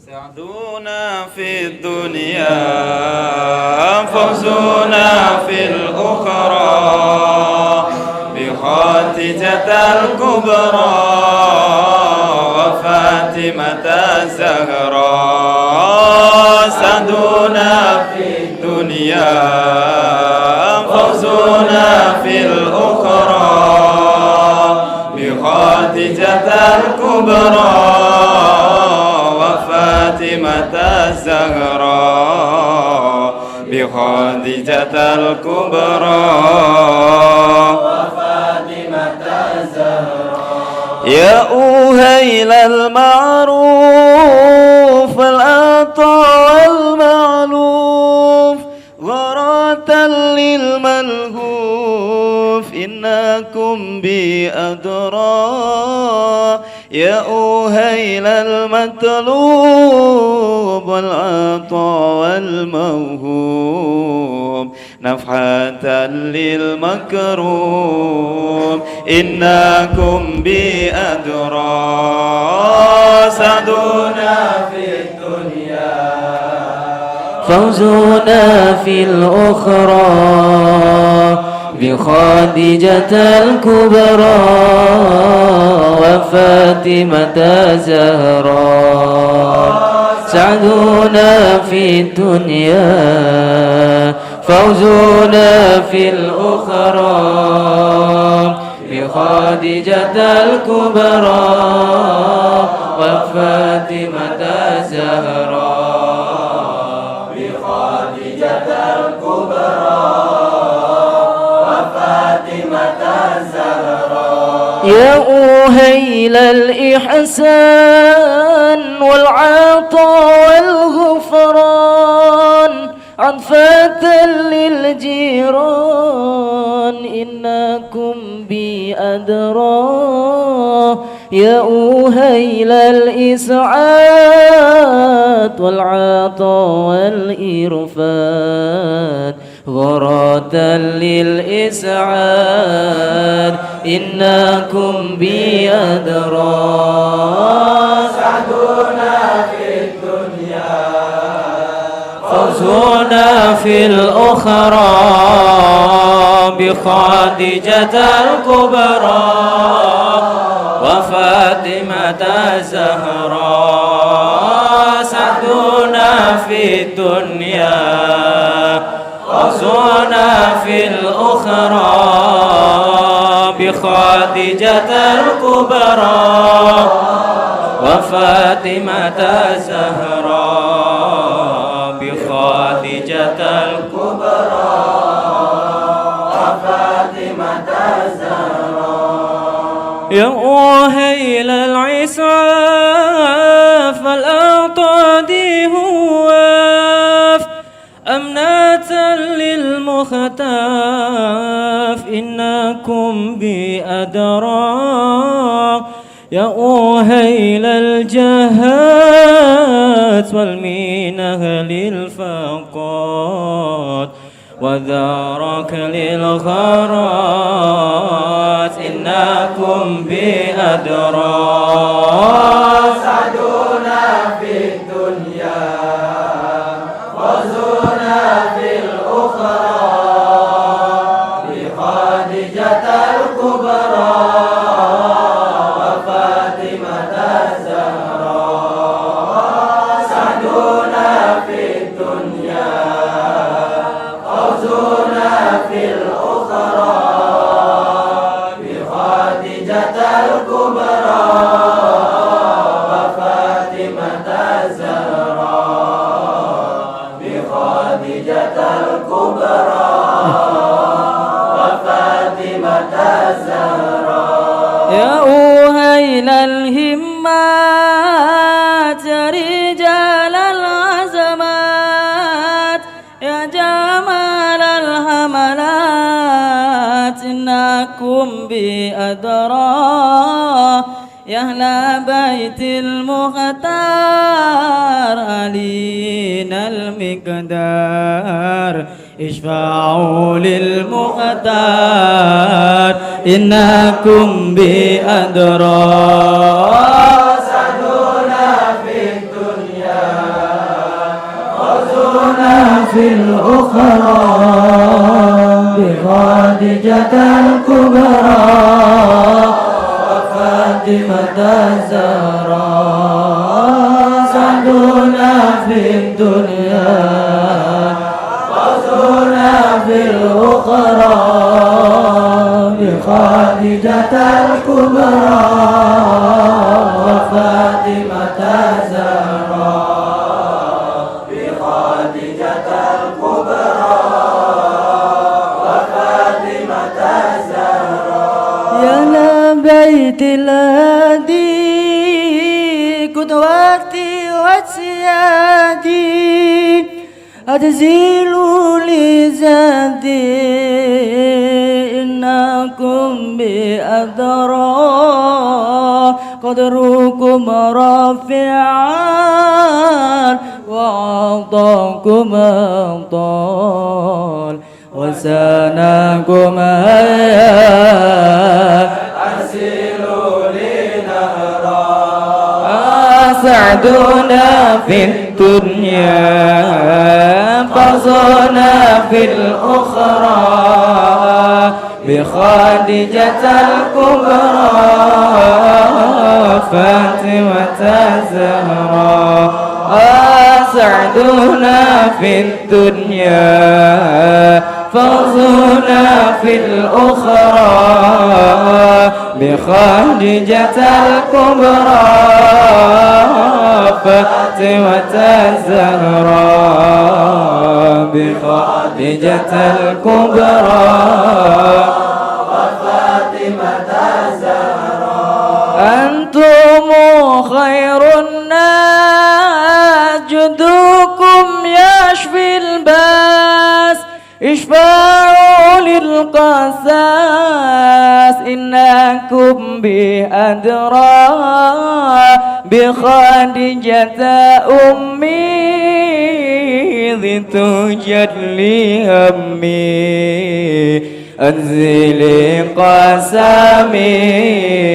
سعدنا في الدنيا فوزنا في الأخرى بخاتجة الكبرى وفاتمة الزهراء. سعدنا في الدنيا فوزنا في الأخرى بخاتجة الكبرى وفاتمة الزهراء بخاتجة الكبرى وفاتمة الزهراء. يا أهيل المعروف العطاء والمعلوف غرة للملهوف إنكم بأدرى. يا أهيل المطلوب والعطاء والموهوب نفحة للمكروب إنكم بأدرى. سعدنا في الدنيا فوزنا في الأخرى بخادجة الكبرى وفاتمة زهراء. سعدنا في الدنيا فوزنا في الأخرى بخادجة الكبرى وفاتمة زهراء بخادجة الكبرى وفاتمة الزهراء. يا أهيل الإحسان والعطاء والغفران عطفة للجيران إنكم بأدرى. يا أهيل الإسعاد والعطاء والإرفان غرة للإسعاد إنكم بأدرى. سعدنا في الدنيا فوزنا في الأخرى بخادجة الكبرى وفاتمة الزهراء. سعدنا في الدنيا فوزنا في الأخرى بخادجة الكبرى وفاتمة الزهراء بخادجة الكبرى وفاتمة الزهراء. يا أهيل العساف الأعطادي هواف أمنة للمختاف إنكم بأدرى. يا أهيل الجهات والمينة للفقات وذارك للغرات إنكم بأدرى. سعدنا في الدنيا وزنا في الأخرى بخادجة الكبرى وفاتمة الزهراء. سعدنا في الدنيا فوزنا في الأخرى بخادجة الكبرى وفاتمة الزهراء بخادجة الكبرى وفاتمة الزهراء. يا أهيل الهمات يا رجال العزمات يا جمال الحملات إنكم بأدرى. يا أهل بيت المختار علينا المقدار اشفعوا للمختار إنكم بأدرى. سعدنا فوزنا في الأخرى بخادجة الكبرى وفاطمة الزهراء سعدنا في الدنيا فوزنا في الأخرى بخادجة الكبرى وفاطمة الزهراء بخادجة الكبرى وفاطمة الزهراء يا لبيت الهادي قدوتي وسيادي أتزيل لزادي إنكم بأدرى قدركم رافعا وعطاكم أبطال وسانكم هيا أرسلوا لنهرا سعدنا في الدنيا فوزنا في الأخرى بخادجة الكبرى فاطمة الزهراء سعدنا في الدنيا فوزنا في الأخرى بخادجة الكبرى فاطمة الزهراء بخادجة الكبرى وفاطمة الزهراء أنتم خير الناس جدكم يشفي الباس اشفعوا للقساس إنكم بأدرى بخادجة أمي ذي تجلي همي أنزلي قسمي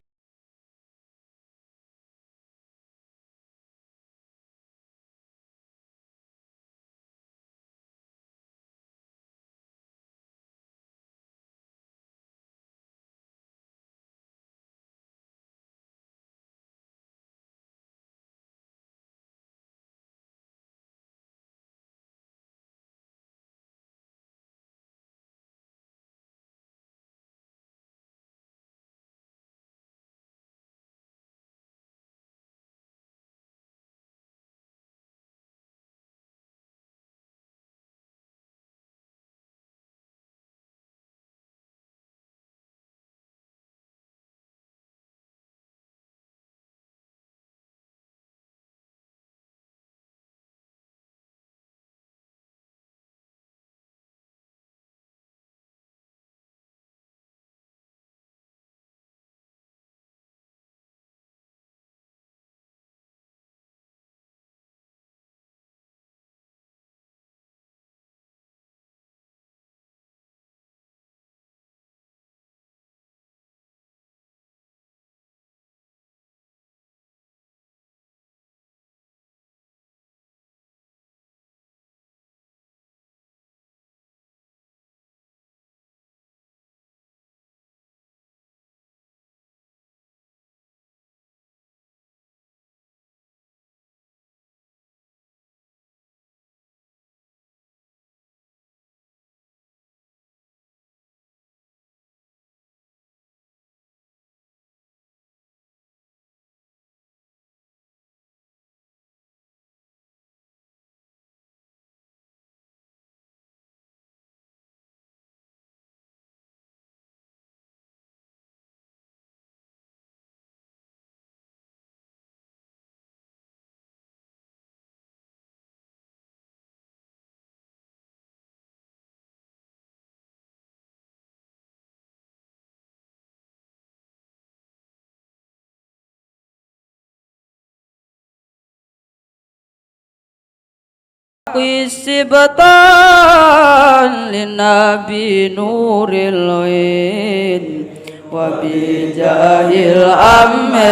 استبطان للنبي نور العين وبجاه الأمين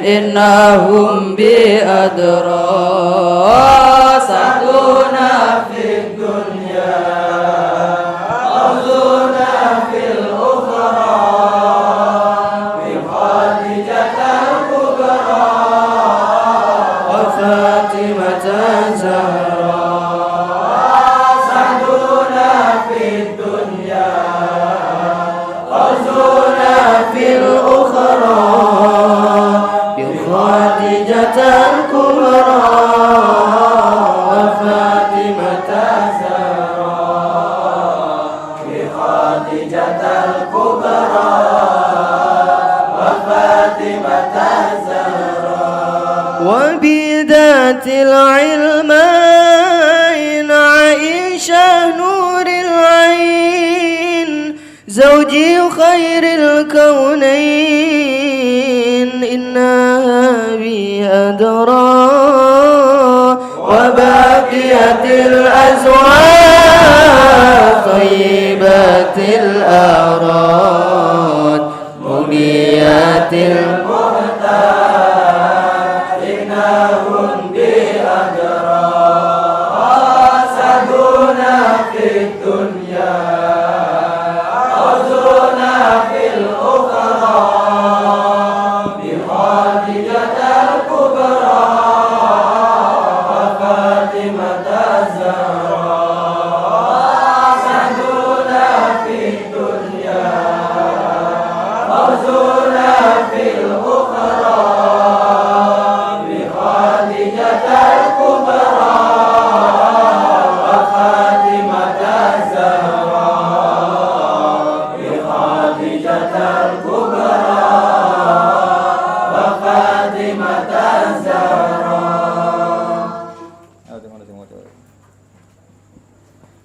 إنهم بأدرى وبذات العلمين عائشة نور العين زوجي خير الكونين إنها بي أدرى وباقية الأزواج طيبات الأعراض مغنيات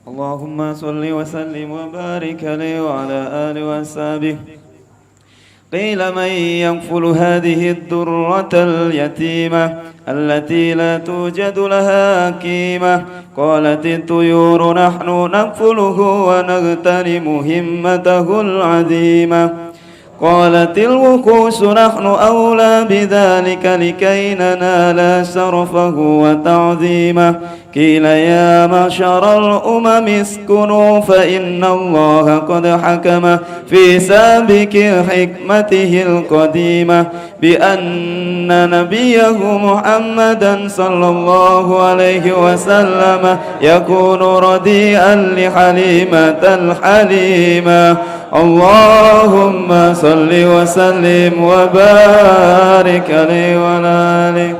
اللهم صل وسلم وبارك عليه وعلى آله وأصحابه. قيل من يكفل هذه الدرة اليتيمة التي لا توجد لها قيمة؟ قالت الطيور نحن نكفله ونغتنم همته العظيمة. قالت الوحوش نحن أولى بذلك لكي ننال شرفه وتعظيمه. قيل يا معشر الأمم اسكنوا فإن الله قد حكم في سابق حكمته القديمة بأن نبيه محمدا صلى الله عليه وسلم يكون رديئا لحليمة الحليمة. اللهم صل وسلم وبارك عليه وعلى آله.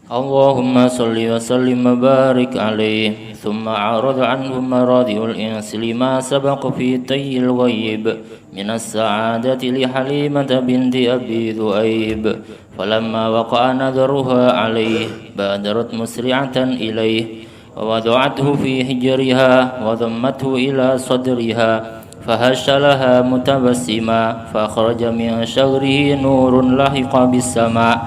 اللهم صل وسلم وبارك عليه. ثم عرض عنه مراضي الإنس لما سبق في طي الغيب من السعادة لحليمة بنت أبي ذؤيب. فلما وقع نظرها عليه بادرت مسرعة إليه ووضعته في حجرها وضمته إلى صدرها فهش لها متبسما فأخرج من شغره نور لحق بالسماء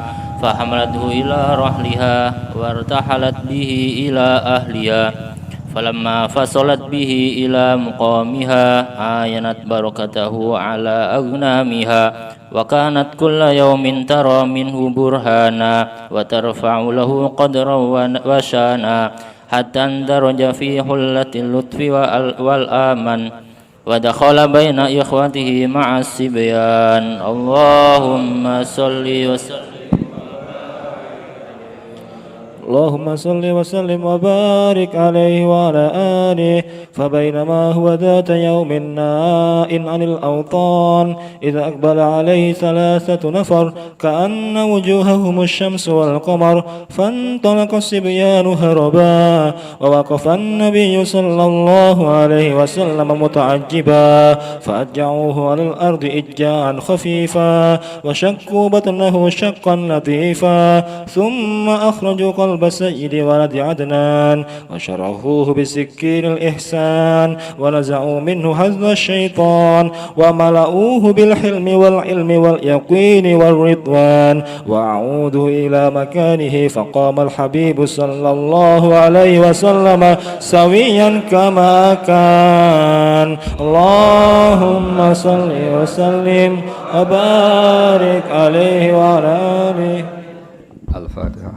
فحملته إلى رحلها وارتحلت به إلى أهلها. فلما فصلت به إلى مقامها عاينت بركته على أغنامها وكانت كل يوم ترى منه برهانا وترفع له قدرا وشانا حتى اندرج في حلة اللطف والآمن ودخل بين إخوته مع الصبيان. اللهم صل وسلم اللهم صل وسلم وبارك عليه وعلى آله. فبينما هو ذات يوم نائٍ عن الأوطان إذ أقبل عليه 3 نفر كأن وجوههم الشمس والقمر فانطلق الصبيان هربا ووقف النبي صلى الله عليه وسلم متعجبا فأجعوه على الأرض إجاعا خفيفا وشقوا بطنه شقا لطيفا ثم أخرجوا قلب سيد ولد عدنان وشرحوه بسكين الإحسان ونزعوا منه حظ الشيطان وملؤوه بالحلم والعلم واليقين والرضوان وأعودوا إلى مكانه فقام الحبيب صلى الله عليه وسلم سويا كما كان. اللهم صل وسلم وبارك عليه وعلى آله. الفاتحة.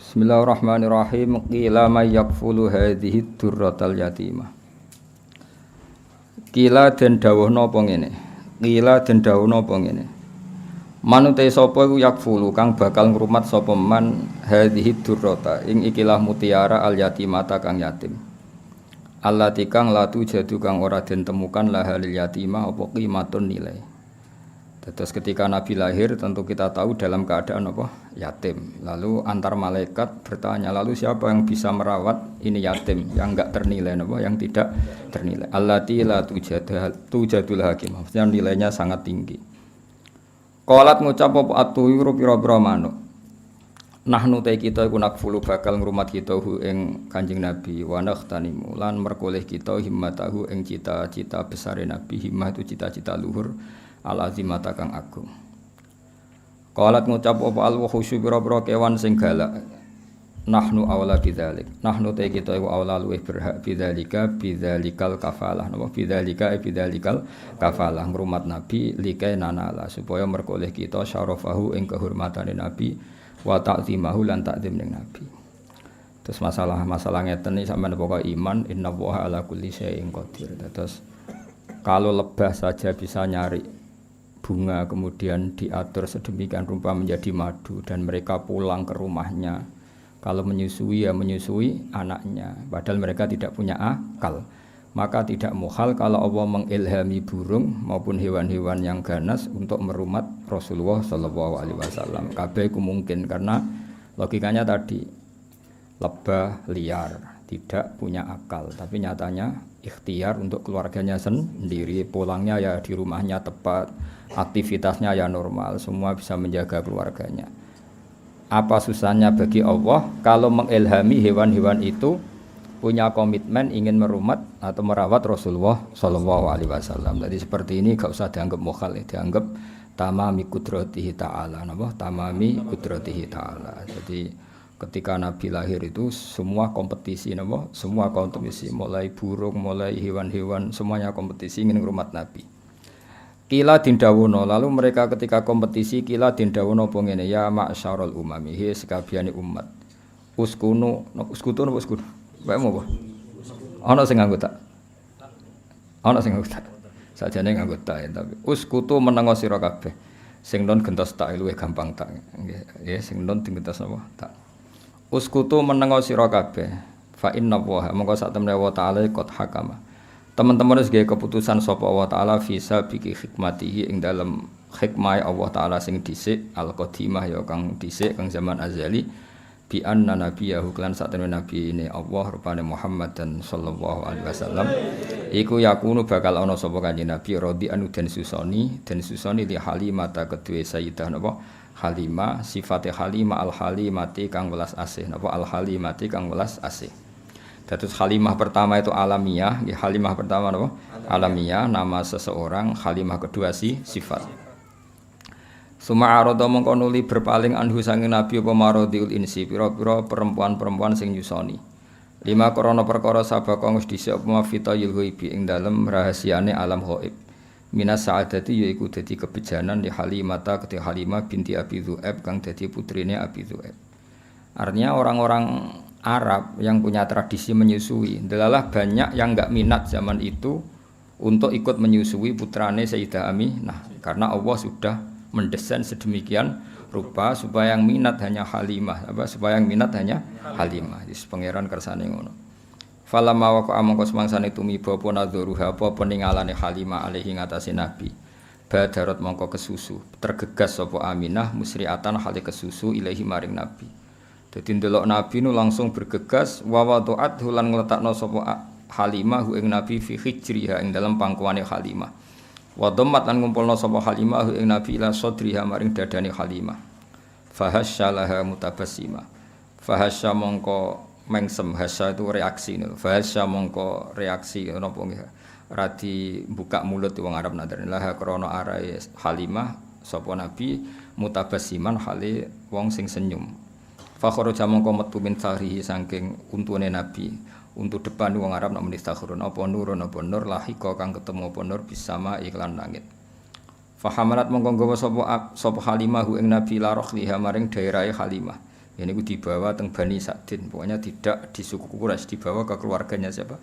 Bismillahirrahmanirrahim. Qila may yakfulu hadhihi durratal yatimah. Qila den dawuhna apa ngene. Qila den dawuhna apa ngene. Manute sapa iku yakfulu kang bakal ngrumat sapa man hadhihi durrata ing ikilah mutiara al yatimata kang yatim. Allati kang latu jadu kang ora den temukan lahalil yatimah apa qimatun nilai. Terus ketika Nabi lahir tentu kita tahu dalam keadaan apa? Yatim. Lalu antar malaikat bertanya, lalu siapa yang bisa merawat ini yatim yang enggak ternilai apa? Yang tidak ternilai. Allati la tujadul hakim. Maksudnya nilainya sangat tinggi. Qalat ngucap apa atuyuru pira-pira manuk. Nahnu ta kita iku nakfulu bakal ngrumat kita hu ing Kanjeng Nabi wa nakhtanimu lan merkoleh kita himmatahu ing cita-cita besare Nabi. Himmah itu cita-cita luhur al-azimata kang agung. Qalat ngucap apa al-wuhusyu pira-pira kewan sing galak. Nahnu aula bidzalik. Nahnu ta kita iku aula luwih berhak bidzalikal kafalah. Napa bidzalikal kafalah ngrumat Nabi likai nanala supaya merkoleh kita syarafahu ing kehormatane Nabi wa ta'zimahu lan ta'zim ning Nabi. Terus masalah ngeten iki sampeyan pokoke iman innallaha ala kulli syai'in qadir. Terus kalau lebah saja bisa nyari bunga kemudian diatur sedemikian rupa menjadi madu dan mereka pulang ke rumahnya. Kalau menyusui ya menyusui anaknya padahal mereka tidak punya akal. Maka tidak muhal kalau Allah mengilhami burung maupun hewan-hewan yang ganas untuk merumat Rasulullah SAW. Kabeh itu mungkin karena logikanya tadi lebah liar tidak punya akal tapi nyatanya ikhtiar untuk keluarganya sendiri, pulangnya ya di rumahnya tepat, aktivitasnya ya normal, semua bisa menjaga keluarganya. Apa susahnya bagi Allah kalau mengilhami hewan-hewan itu punya komitmen ingin merumat atau merawat Rasulullah SAW. Jadi seperti ini gak usah dianggap mukhal, dianggap tamami kudratihi ta'ala. Tamami kudratihi ta'ala. Jadi ketika Nabi lahir itu semua kompetisi, semua kompetisi, mulai burung, mulai hewan-hewan, semuanya kompetisi ingin ngrumat Nabi. Kila dindawono, lalu mereka ketika kompetisi kila dindawono pengene ya ma'syarul umami, he sekabiane umat. Uskunu. Wae apa? Ana sing nganggo tak. Sajane nganggo tak tapi uskutu menengo sira kabeh. Sing non gentos tak luwih gampang tak. Nggih, sing non digentos apa? Tak. Uskutu menengo sira kabeh. Fa inna wa monggo sak temne wa ta'ala qad hakama. Teman-teman wis gawe keputusan sapa Allah taala visa biki hikmatihi ing dalam hikmah Allah taala sing dhisik al-qadimah ya kang dhisik kang zaman azali bi anna nabiyahu lan sak temne nabi ini Allah rupane Muhammad dan sallallahu alaihi wasallam iku yakunu bakal ana sapa kanjeng nabi radhi anu den susoni li halimata kedue sayyidah napa Halimah sifate Halimah al-halimati kang welas asih napa al-halimati kang welas asih. Dados Halimah pertama itu alamiah, Halimah pertama napa? Alamiah nama seseorang, Halimah kedua sifat. Suma arada mongko nuli berpaling anhu sange Nabi apa maradiul insi pira-pira perempuan-perempuan sing nyusoni. 5 krana perkara sabaka wis dhisik apa mafitayil ghaibi ing dalem rahasiane alam ghaib. Minas sa'adati yaiku dadi kebejanan di Halimata ketika Halimah binti Abi Dzu'aib kang dadi putrine Abi Dzu'aib. Artinya orang-orang Arab yang punya tradisi menyusui, delalah banyak yang enggak minat zaman itu untuk ikut menyusui putrane Sayyidah Aminah karena Allah sudah mendesain sedemikian rupa supaya yang minat hanya Halimah, supaya yang minat hanya Halimah. Wis pangeran kersane ngono. Falamma waqa mongko semangsane tumiba apa nadzuruha apa peningalane Halimah alaihi ngatasi Nabi. Badarat mongko kesusu, tergegas sapa Aminah musriatan hale kesusu ilahi maring Nabi. Dadi ndelok Nabi nu langsung bergegas wa wadu'at lan ngletakno sapa Halimah ing Nabi fi hijriha ing dalam pangkuane Halimah. Wa dhammat lan ngumpulna sapa Halimah ing Nabi ila sadriha maring dadane Halimah. Fahasyalaha mutabassima. Fahasya mongko mengsem, hasya itu reaksi niku. Fahasya mongko reaksi napa nggih. Radi buka mulut wong Arab nadar laha krana arae Halimah sapa Nabi mutabassiman hale wong sing senyum. Fakhara jamangka metu min sahrihi saking untune Nabi untuk depan wong Arab nak menistakhirun apa nurun apa nur lahika kang ketemu apa nur bisama iklan langit. Fahamalat mongko nggawa sapa Halimah ing Nabi la rohliha maring daerahe Halimah. Ini ku dibawa teng Bani Sa'din, pokoknya tidak di suku Quraisy, dibawa ke keluarganya siapa?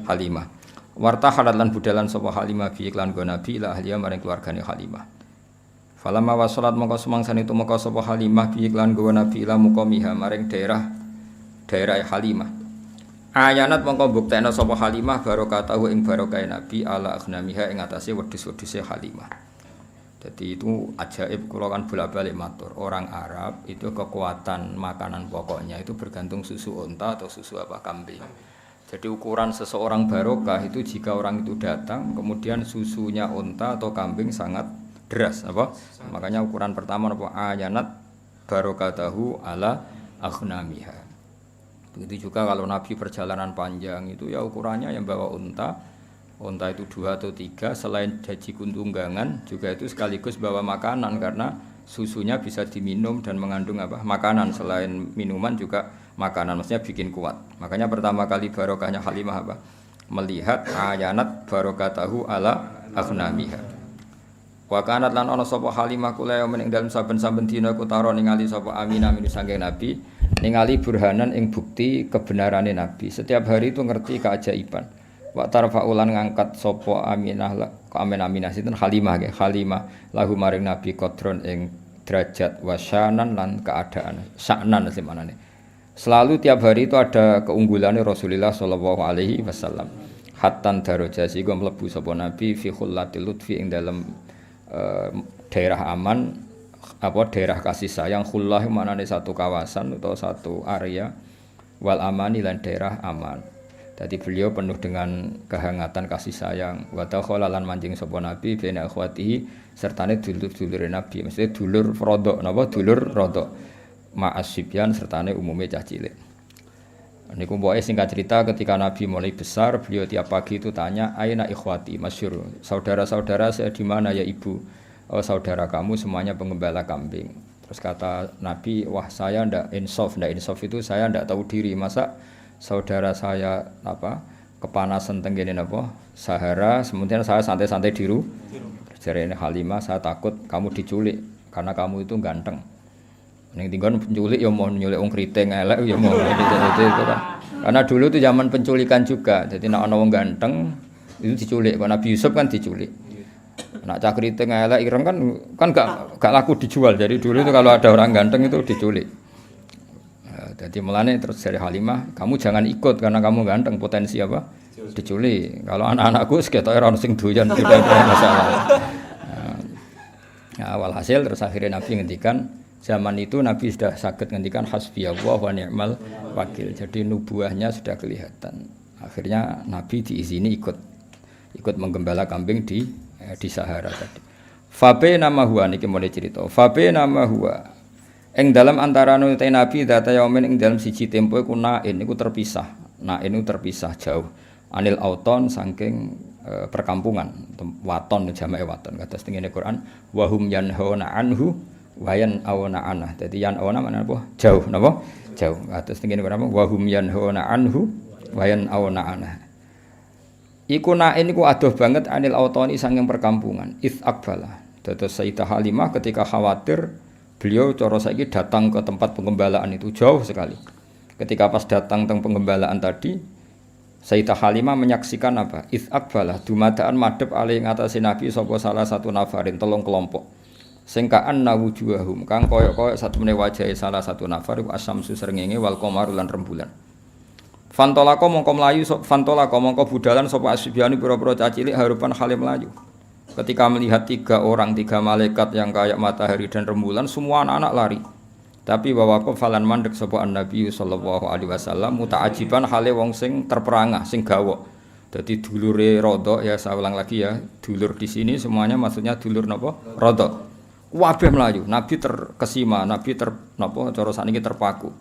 Halimah. Wartahalat lan budalan sapa Halimah bi iklan go Nabi la ahliya maring keluargane Halimah. Falamma wasalat mongko sumangsane tumeka sapa Halimah bi iklan go Nabi la muqamiha maring daerah Halimah. Ayanat mongko buktekna sapa Halimah barokatahu ing barokahe Nabi ala aghnamiha ing atase wedhus-wedhuse Halimah. Jadi itu ajaib, kalau kan bolak-balik matur. Orang Arab itu kekuatan makanan pokoknya itu bergantung susu unta atau susu kambing. Jadi ukuran seseorang barokah itu jika orang itu datang, kemudian susunya unta atau kambing sangat deras, Makanya ukuran pertama ayanat barokatahu ala aghnamiha. Begitu juga kalau Nabi perjalanan panjang itu ya ukurannya yang bawa unta itu 2 atau 3, selain jaji tunggangan juga itu sekaligus bawa makanan karena susunya bisa diminum dan mengandung makanan, selain minuman juga makanan, maksudnya bikin kuat. Makanya pertama kali barokahnya Halimah melihat ayanat barokatahu ala aghnamiha. Wa kanat lan ana sapa Halimah kula ing dalem saben-saben dina ku taro ningali sapa Aminah min saking Nabi, ningali burhanan ing bukti kebenarane Nabi. Setiap hari itu ngerti keajaiban. Wa tarfa'ulan ngangkat sapa Aminah sinten Halimah lahu maring Nabi qadron ing derajat wasyanan lan keadaan sa'nan semanane. Selalu tiap hari itu ada keunggulannya Rasulullah sallallahu alaihi wasallam. Hattan darajasi go mlebu sapa Nabi fi khullatil lutfi ing dalam daerah aman daerah kasih sayang. Khullah manane satu kawasan atau satu area, wal amani lan daerah aman. Jadi beliau penuh dengan kehangatan kasih sayang. Wa takhala lan manjing sapa Nabi bena akhwatihi sertane dulur-dulure Nabi. Maksudnya dulur rodok dulur rodok. Ma'asibyan sertane umume cah cilik. Niku pokoke singkat cerita ketika Nabi mulai besar, beliau tiap pagi itu tanya, "Aina ikhwati?" Masyhur. Saudara-saudara saya di mana ya Ibu? Oh, saudara kamu semuanya pengembala kambing. Terus kata Nabi, "Wah, saya ndak insaf itu saya ndak tahu diri. Masa saudara saya kepanasan tenggene Sahara, kemudian saya santai-santai di rumah." Jarene Halimah, "Saya takut kamu diculik karena kamu itu ganteng." Ning tinggon penculik ya mau nyulik wong kriting elek ya mau gitu kan. Karena dulu itu zaman penculikan juga. Jadi nek ana wong ganteng itu diculik. Kok Nabi Yusuf kan diculik. Nek cah kriting elek ireng kan gak laku dijual. Jadi dulu itu kalau ada orang ganteng itu diculik. Jadi mulane terus dari Halimah, "Kamu jangan ikut karena kamu ganteng, potensi diculik. Kalau anak-anakku seketoke ora ono sing doyan tidak ada masalah." Walhasil terus akhirnya Nabi ngendikan, zaman itu Nabi sudah sakit ngendikan hasbiyallah wa ni'mal wakil. Jadi nubuahnya sudah kelihatan. Akhirnya Nabi diizini ikut menggembala kambing di Sahara tadi. Fabe nama huwa niki mulai cerita. Fabe nama huwa. Ing dalam antarane te Nabi data yaumin ing dalam siji tempo iku nain iku terpisah. Nain iku terpisah jauh. Anil auton saking perkampungan. Waton jamake waton. Kados tengene Quran wa hum yanhauna anhu wayan awana anah. Jadi yan awana mana apa? Jauh, napa? Jauh. Atus tengene apa? Wa hum yanhauna anhu wayan awana anah. Iku nain iku adoh banget anil autoni saking perkampungan. Its akbala. Dados Sayyidah Halimah ketika khawatir, beliau cara saiki datang ke tempat pengembalaan itu jauh sekali. Ketika pas datang teng pengembalaan tadi, Sayyidah Halimah menyaksikan apa? Its akbala dumadaan madhep ali ngatasé Nabi sapa salah satu nafarin 3 kelompok. Sing ka'anna wujuhahum kang koyok-koyok satemene wajahe salah satu nafar iku asamsu srengenge wal qamar lan rembulan. Fantolako mongko budalan sapa asbiani pira-pira cacilik harupan halim melayu. Ketika melihat 3 malaikat yang kayak matahari dan rembulan, semua anak-anak lari. Tapi wawaqaf falan mandek sapa Nabi sallallahu alaihi wasallam muta'ajiban hale wong sing terperangah, sing gawok. Jadi dulure rodok ya, saya ulang lagi ya, dulur di sini semuanya maksudnya dulur napa? Rodok. Wabeh melayu, Nabi terkesima, Nabi cara sakniki terpaku.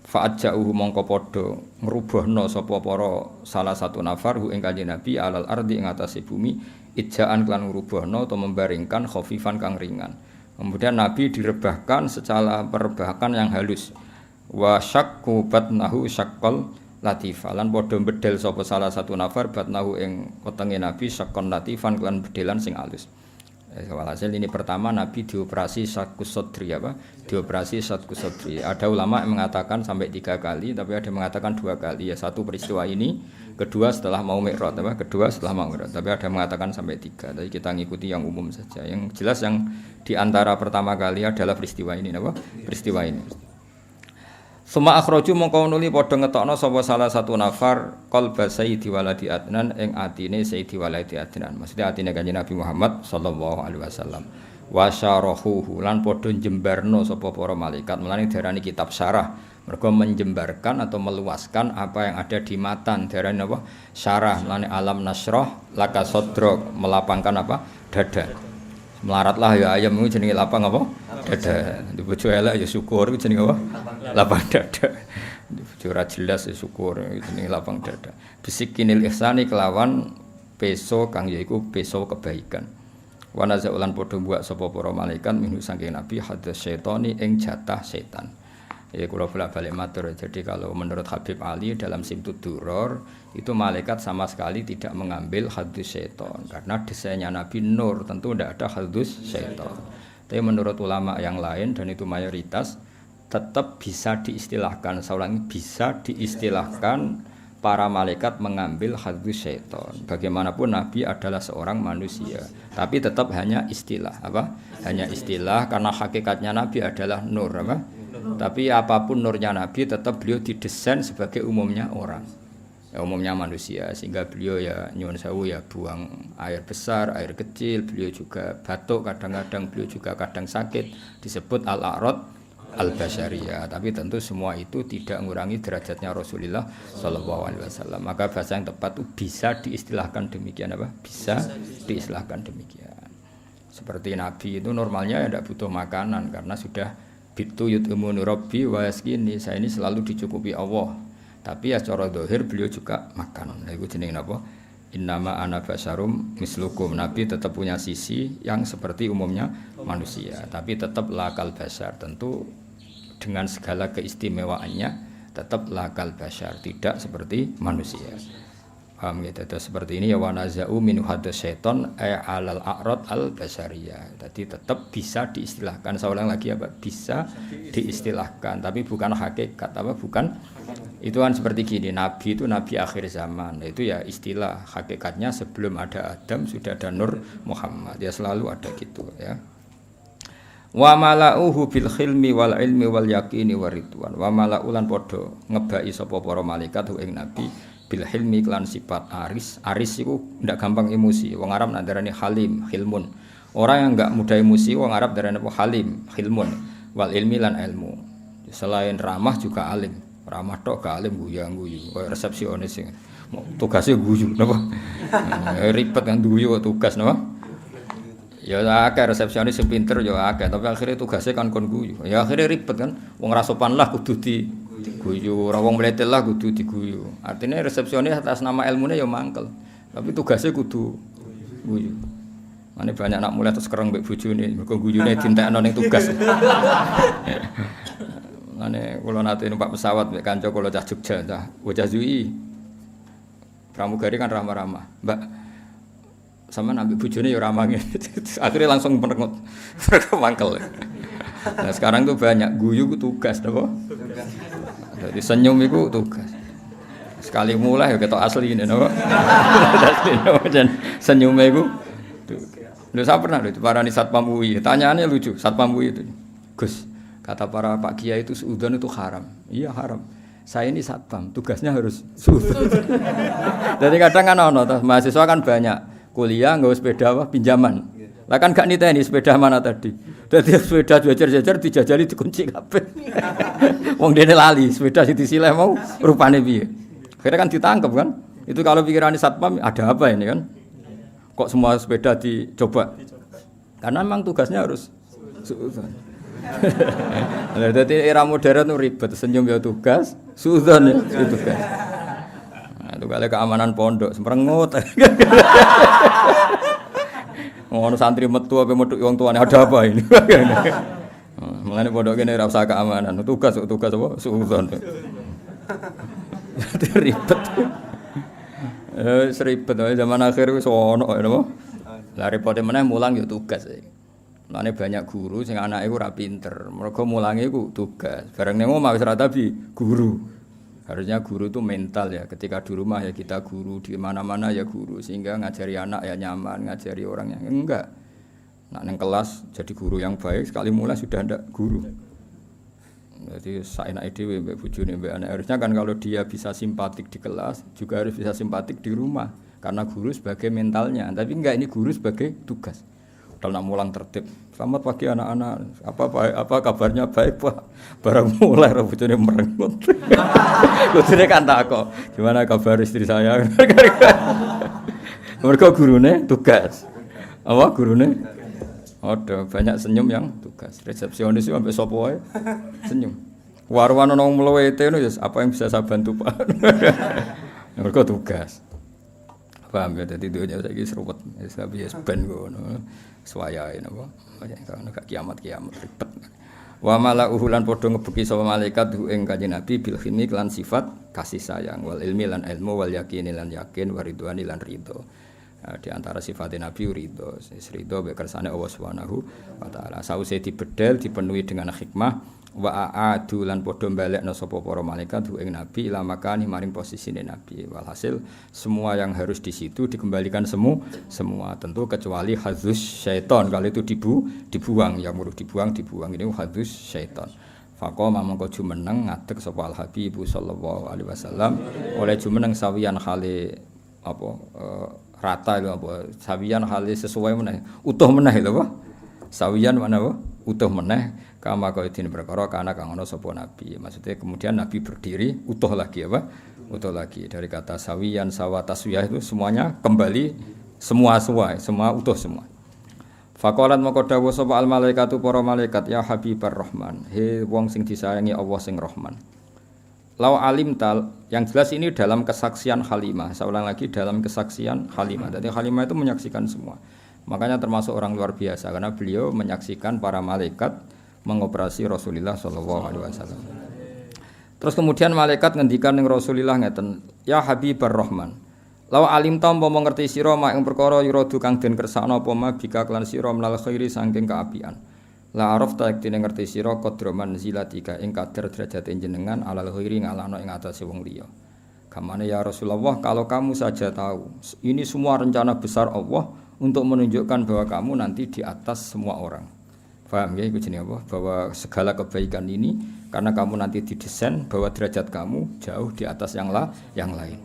Fa'ajja'uhu mongko padha ngrubahna sapa para salah satu nafar ing kanjeng Nabi alal ardi ing atase bumi ijaan lan ngrubahna atau membaringkan khafifan kang ringan. Kemudian Nabi direbahkan secara perebahan yang halus. Wa syaqqu batnahu syaqqal latifah lan padha bedel sapa salah satu nafar batnahu ing wetenge Nabi sakon latifan kelan bedelan sing alus. Walhasil ini pertama Nabi dioperasi syaqus sodri apa? Dioperasi syaqus sodri. Ada ulama yang mengatakan sampai 3 kali, tapi ada yang mengatakan 2 kali. Ya satu peristiwa ini, kedua setelah mau mi'raj apa? Kedua setelah mau mi'raj. Tapi ada yang mengatakan sampai 3. Tapi kita ngikuti yang umum saja. Yang jelas yang di antara pertama kali adalah peristiwa ini apa? Peristiwa ini. Suma akhraju mongko nuli padha ngetokno sapa salah satu nafar qalba sayyidi waladi Adnan ing atine sayyidi waladi Adnan. Maksudnya atine Kanjeng Nabi Muhammad sallallahu alaihi wasallam. Wa syarahuhu lan padha njembarno sapa para malaikat. Mulane diarani kitab syarah. Mergo menjembarkan atau meluaskan apa yang ada di matan. Diarani apa? Syarah. Mulane alam nasrah laka sadrak, melapangkan apa? Dada. Melaratlah ya ayam itu jenenge lapang apa? Dada. Di bojo elek ya syukur itu jenenge apa? Lapang dada. Di bojo ora jelas ya syukur itu jenenge lapang dada. Bisikinil ihsani kelawan peso kang yaiku peso kebaikan. Wa nazaulan padha buak sapa para malaikat minhu saking Nabi hadas syaitani ing jatah setan. Ya kula bolak-balik matur. Jadi kalau menurut Habib Ali dalam Simtud Duror itu malaikat sama sekali tidak mengambil hadus syaitan karena desainnya Nabi nur, tentu tidak ada hadus syaitan. Tapi menurut ulama yang lain dan itu mayoritas tetap bisa diistilahkan, seorang bisa diistilahkan para malaikat mengambil hadus syaitan. Bagaimanapun Nabi adalah seorang manusia, tapi tetap hanya istilah apa? Hanya istilah karena hakikatnya Nabi adalah nur apa? Tapi apapun nurnya Nabi tetap beliau didesain sebagai umumnya orang, ya, umumnya manusia, sehingga beliau ya nyuwun sewu ya buang air besar, air kecil, beliau juga batuk kadang-kadang, beliau juga kadang sakit, disebut al-a'rad al-basyariyah. Tapi tentu semua itu tidak mengurangi derajatnya Rasulullah sallallahu alaihi wasallam. Maka bahasa yang tepat itu bisa diistilahkan demikian apa? Bisa diistilahkan demikian. Seperti Nabi itu normalnya ya tidak butuh makanan karena sudah bitu yut'imuni rabbi wa yaskini, saya ini selalu dicukupi Allah. Tapi ya secara zahir beliau juga makan. Nah, itu jenenge napa? Innama ana basyarum mislukum. Nabi tetap punya sisi yang seperti umumnya manusia, tapi tetap lakal basyar. Tentu dengan segala keistimewaannya tetap lakal basyar, tidak seperti manusia. Paham gitu? Seperti ini ya wa naza'u min hadas syaiton alal a'rad al basyariyah. Jadi tetap bisa diistilahkan. Saya ulang lagi apa? Bisa diistilahkan, tapi bukan hakikat apa? Bukan. Itu kan seperti gini, Nabi itu Nabi akhir zaman. Itu ya istilah, hakikatnya sebelum ada Adam sudah ada Nur Muhammad. Ya selalu ada gitu ya. Wa mala'uhu bil khilmi wal ilmi wal yaqini waridwan. Wa mala'ulan podo ngebai sapa para malaikat ing Nabi bil hilmi klan sifat aris. Aris itu ndak gampang emosi. Wong Arab nandarani halim, hilmun. Orang yang enggak mudah emosi wong Arab darane apa? Halim, hilmun. Wal ilmi lan ilmu. Selain ramah juga alim. Ramah tok gak alim guyu-guyu. Kayak resepsionis sing tugasnya guyu napa? Ribet kan guyu tugas napa? Ya akeh resepsionis sing pinter ya akeh, tapi akhirnya tugasnya kan kon guyu. Ya akhirnya ribet kan. Wong ra sopan lah kudu diguyu, ora wong mletet lah kudu diguyu. Artinya resepsionis atas nama ilmune ya mangkel, tapi tugasnya kudu guyu. Mane banyak anak mulai terus kereng mbek bojone, mergo guyune dintekno ning tugas. Mane kula nate numpak pesawat mbek kanca kula cah Jogja, cah bocah Zui. Pramugari kan ramah-ramah. Mbak sampean ambek bojone ya ramah ngene. Akhirnya langsung merengut. Mangkel. Nah sekarang tuh banyak guyu ku tugas apa? Jadi senyum itu tugas. Sekali mulai ya ketok asli ini napa? Senyum itu. Lho saya pernah lho diparani Satpam UI. Tanyaannya lucu, Satpam UI itu. Gus, kata para Pak Kiai itu suudzon itu haram. Iya haram. Saya ini satpam, tugasnya harus suudzon. Jadi kadang kan ono mahasiswa kan banyak kuliah nggak sepeda apa pinjaman. Lah kan gak niteni sepeda mana tadi. Dadi sepeda jejer-jejer dijajali dikunci kabeh. Wong dene lali, sepeda sing disileh mau rupane piye. Akhirnya kan ditangkap kan. Itu kalau pikirannya satpam ada apa ini kan? Kok semua sepeda dicoba? Karena memang tugasnya harus suudzon. Jadi era modern itu ribet, senyum ya tugas, suudzon ya tugas. Nah, itu kali keamanan pondok, semperengut. Ngono santri metu apa metu wong tuane ada apa ini? Mulane pondok kene ora usah keamanan, tugas apa? Suudzon. Ribet. Seribet zaman akhir wis ono napa. Lah repote meneh mulang ya tugas. Lane banyak guru sing anake iku ora pinter. Mergo mulange iku tugas. Bareng ning omah wis ora tabi guru. Harusnya guru itu mental ya. Ketika di rumah ya kita guru, di mana-mana ya guru sehingga ngajari anak ya nyaman, ngajari orang yang enggak. Nak neng kelas jadi guru yang baik sekali mulai sudah ndak guru. Jadi saenake dhewe mbek bojone mbek anak. Harusnya kan kalau dia bisa simpatik di kelas, juga harus bisa simpatik di rumah. Karena guru sebagai mentalnya, tapi enggak ini guru sebagai tugas. Kalau nak mulang tertib. Selamat pagi anak-anak. Apa kabarnya baik, Pak? Barang mulai bojone merengut. Bojone kan takok, "Gimana kabar istri saya?" Mergo gurune tugas. Apa gurune? Ada banyak senyum yang tugas. Resepsionis itu sampai sapa wae senyum. Warwan ana wong mlewete ngono ya apa yang bisa saya bantu, Pak? Mergo tugas. Paham ya dadi dunya saiki seruwet. Wis tapi ben ngono. Suwayae napa? Kaya gak kiamat-kiamat ribet. Wa mala'uhu lan padha ngebeki sapa malaikat ing Kanjeng Nabi bil khini lan sifat kasih sayang wal ilmi lan ilmu wal yakini lan yakin wa ridwani lan ridho. Di antara sifatnya Nabi ridho, ridho be kersane Allah Subhanahu wa taala. Sause dibedel dipenuhi dengan hikmah wa aadu lan padha balekna sapa para malaikat ing Nabi ila makani maring posisine Nabi. Walhasil semua yang harus di situ dikembalikan semua tentu kecuali hadzus syaitan. Kalau itu dibuang yang muruh dibuang ini hadzus syaitan. Faqama mangko jumeneng ngadeg sapa al Habib sallallahu alaihi wasallam oleh jumeneng sawiyan khale apa rata lho apa sawiyan hal sesuai meneh utuh meneh lho apa sawiyan mana apa utuh meneh kama kaya dene perkara kana kang ana sapa nabi maksudnya kemudian nabi berdiri utuh lagi apa utuh lagi dari kata sawiyan sawa taswiyah itu semuanya kembali semua utuh semua faqalat maka dawuh sapa al malaikatu para malaikat ya habibar rahman he wong sing disayangi Allah sing rahman. Lau alim tal, yang jelas ini dalam kesaksian Halimah. Saya ulang lagi dalam kesaksian Halimah. Jadi Halimah itu menyaksikan semua. Makanya termasuk orang luar biasa karena beliau menyaksikan para malaikat mengoperasi Rasulullah SAW. Terus kemudian malaikat ngendikan ning Rasulullah ngeten, ya Habibar Rahman. Lau alim tal mau mengerti sira mak ing perkara yuradu kang den kersakno apa ma bika klan sira menal khairi saking kaapian. La araf ta yektine ngerti sira qadroman zilatika ing kadar derajat jenengan alal khairi ngalahno ing atase wong liya. Kamane ya Rasulullah kalau kamu saja tahu ini semua rencana besar Allah untuk menunjukkan bahwa kamu nanti di atas semua orang. Paham ya iku jenenge apa? Bahwa segala kebaikan ini karena kamu nanti didesain bahwa derajat kamu jauh di atas yang lain.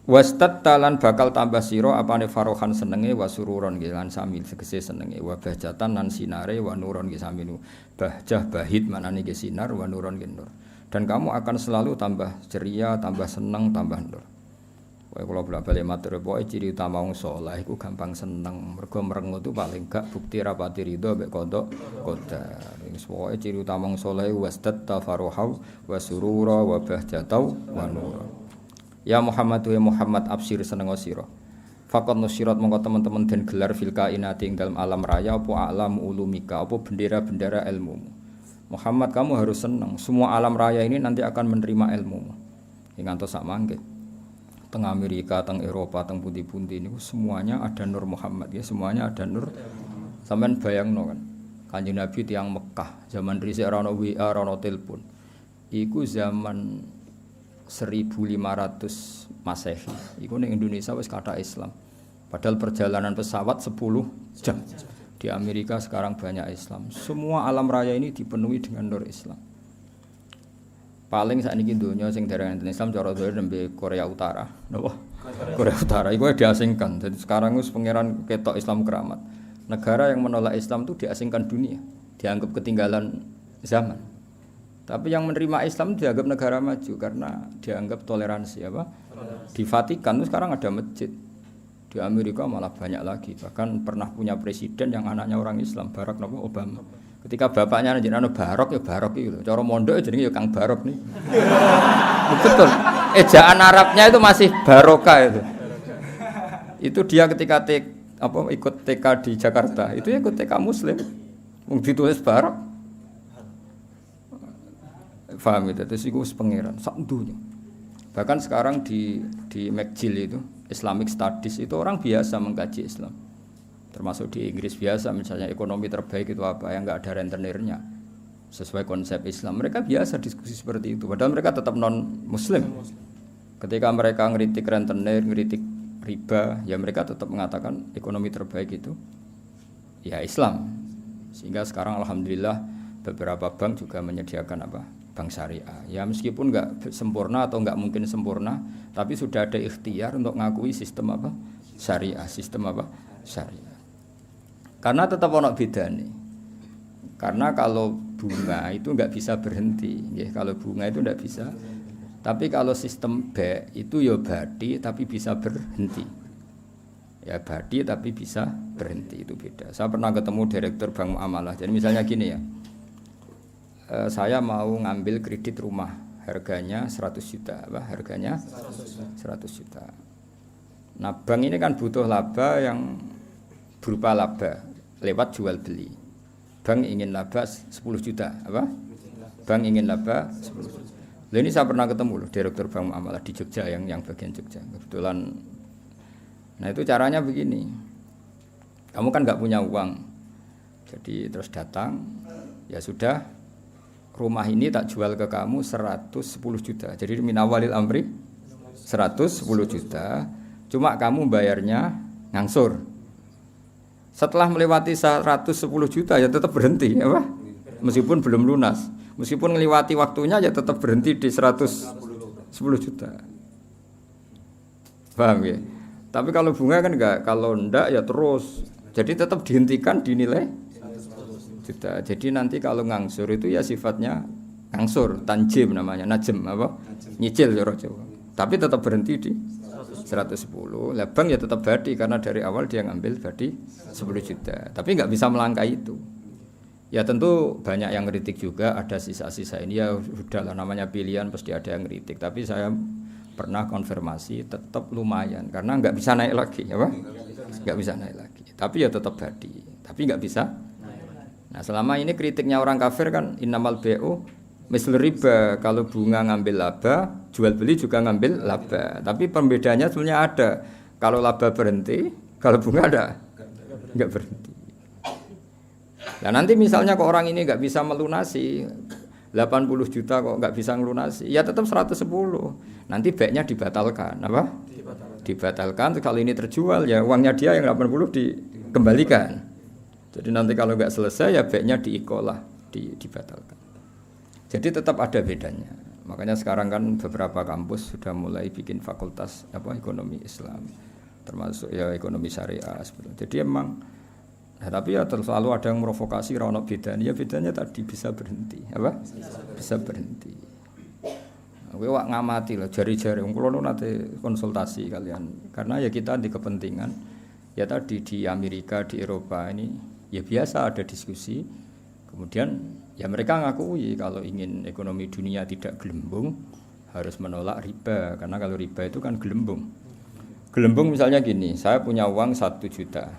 Wastat talan bakal tambah sira apane farohan senenge wasururon nggih lan sami segese senenge wa bahjatan lan sinare wa nuron nggih sami nu bahjah bahid manane nggih sinar wa nuron nggih nur dan kamu akan selalu tambah ceria tambah seneng tambah nur. Wae kula bolak-balik matur pokoke ciri utama wong saleh iku gampang seneng mergo merengut itu paling gak bukti rapati ridho mek kodok qadar. Wis pokoke ciri utama wong saleh wastat tafaruhau wasurura wa bahjatau wa nuron. Ya Muhammad wa Muhammad absir seneng sira. Faqad nusirat mongko teman-teman den gelar fil kainati ing dalam alam raya apa alam ulumika apa bendera-bendera ilmumu. Muhammad kamu harus senang. Semua alam raya ini nanti akan menerima ilmumu. Ngantos sak mangke. Teng Amerika, teng Eropa, teng pundi-pundi niku semuanya ada nur Muhammad ya, semuanya ada nur. Sampeyan bayangno kan. Kanjeng Nabi tiyang Mekah, zaman dhisik ora ono WA, ora ono telepon. Iku zaman 1500 Masehi. Iku ning Indonesia wis kathah Islam. Padahal perjalanan pesawat 10 jam. Di Amerika sekarang banyak Islam. Semua alam raya ini dipenuhi dengan nur Islam. Paling sakniki donya sing dereng Islam cara donya nembe Korea Utara. Napa? Korea Utara iku diasingkan. Jadi sekarang wis pangeran ketok Islam keramat. Negara yang menolak Islam itu diasingkan dunia, dianggap ketinggalan zaman. Tapi yang menerima Islam dianggap negara maju karena dianggap toleransi apa? Di Vatikan itu sekarang ada masjid. Di Amerika malah banyak lagi. Bahkan pernah punya presiden yang anaknya orang Islam, Barack Obama. Ketika bapaknya jenenge Barok ya Barok itu. Cara mondok jenenge ya Kang Barok nih. Betul. Ejaan Arabnya itu masih Barokah itu. Itu dia ketika ikut TK di Jakarta, itu ikut TK Muslim. Wong ditulis Barok. Faham itu, terus itu pangeran sak dunya. Bahkan sekarang di McGill itu Islamic Studies itu orang biasa mengkaji Islam. Termasuk di Inggris biasa misalnya ekonomi terbaik itu apa yang enggak ada rentenirnya. Sesuai konsep Islam. Mereka biasa diskusi seperti itu. Padahal mereka tetap non-muslim. Ketika mereka ngeritik rentenir, ngeritik riba, ya mereka tetap mengatakan ekonomi terbaik itu ya Islam. Sehingga sekarang alhamdulillah beberapa bank juga menyediakan apa? Bank syariah. Ya meskipun enggak sempurna atau enggak mungkin sempurna, tapi sudah ada ikhtiar untuk ngakui sistem apa? Syariah, sistem apa? Syariah. Karena tetap ono bedane. Karena kalau bunga itu enggak bisa berhenti, ya, kalau bunga itu enggak bisa. Tapi kalau sistem B itu ya badi tapi bisa berhenti. Ya badi tapi bisa berhenti, itu beda. Saya pernah ketemu direktur Bank Muamalah. Jadi misalnya gini ya. Saya mau ngambil kredit rumah, harganya 100 juta, apa? Harganya 100 juta. Nah, bank ini kan butuh laba yang berupa laba lewat jual beli. Bank ingin laba 10 juta, apa? Bank ingin laba 10 juta. Lalu ini saya pernah ketemu loh direktur Bank Muamalah di Jogja yang bagian Jogja. Kebetulan. Nah, itu caranya begini. Kamu kan nggak punya uang. Jadi terus datang, ya sudah, rumah ini tak jual ke kamu 110 juta. Jadi minawalil amri 110 juta. Cuma kamu bayarnya ngangsur. Setelah melewati 110 juta ya tetap berhenti, ya Pak? Meskipun belum lunas. Meskipun melewati waktunya ya tetap berhenti di 110 juta. Paham ya? Tapi kalau bunga kan enggak, kalau enggak ya terus. Jadi tetap dihentikan dinilai juta. Jadi nanti kalau ngangsur itu ya sifatnya ngangsur, tanjim namanya, najem apa? Nyicil cara Jawa. Tapi tetap berhenti di 110. Lah bank ya tetap badi karena dari awal dia ngambil badi 10 juta. Tapi enggak bisa melangkah itu. Ya tentu banyak yang kritik juga, ada sisa-sisa ini ya sudahlah namanya pilihan pasti ada yang kritik. Tapi saya pernah konfirmasi tetap lumayan karena enggak bisa naik lagi, ya Pak? Enggak bisa naik lagi. Tapi ya tetap badi. Tapi enggak bisa. Nah, selama ini kritiknya orang kafir kan innamal bai'u misl riba, kalau bunga ngambil laba, jual beli juga ngambil laba. Tapi perbedaannya sebenarnya ada. Kalau laba berhenti, kalau bunga ada enggak berhenti. Nah, nanti misalnya kok orang ini enggak bisa melunasi 80 juta kok enggak bisa melunasi, ya tetap 110. Nanti baiknya dibatalkan, apa? Dibatalkan. Kalau ini terjual ya uangnya dia yang 80 dikembalikan. Jadi nanti kalau nggak selesai ya baiknya diikolah, dibatalkan. Jadi tetap ada bedanya. Makanya sekarang kan beberapa kampus sudah mulai bikin fakultas apa ekonomi Islam, termasuk ya ekonomi syariah. Jadi emang, nah, tapi ya selalu ada yang merovokasi ronok bedanya. Ya bedanya tadi bisa berhenti, apa? Bisa berhenti. Kowe wak ngamati lah jari-jari. Kulo nanti konsultasi kalian. Karena ya kita di kepentingan. Ya tadi di Amerika, di Eropa ini. Ya biasa ada diskusi, kemudian ya mereka ngakui kalau ingin ekonomi dunia tidak gelembung harus menolak riba, karena kalau riba itu kan gelembung. Gelembung misalnya gini, saya punya uang 1 juta,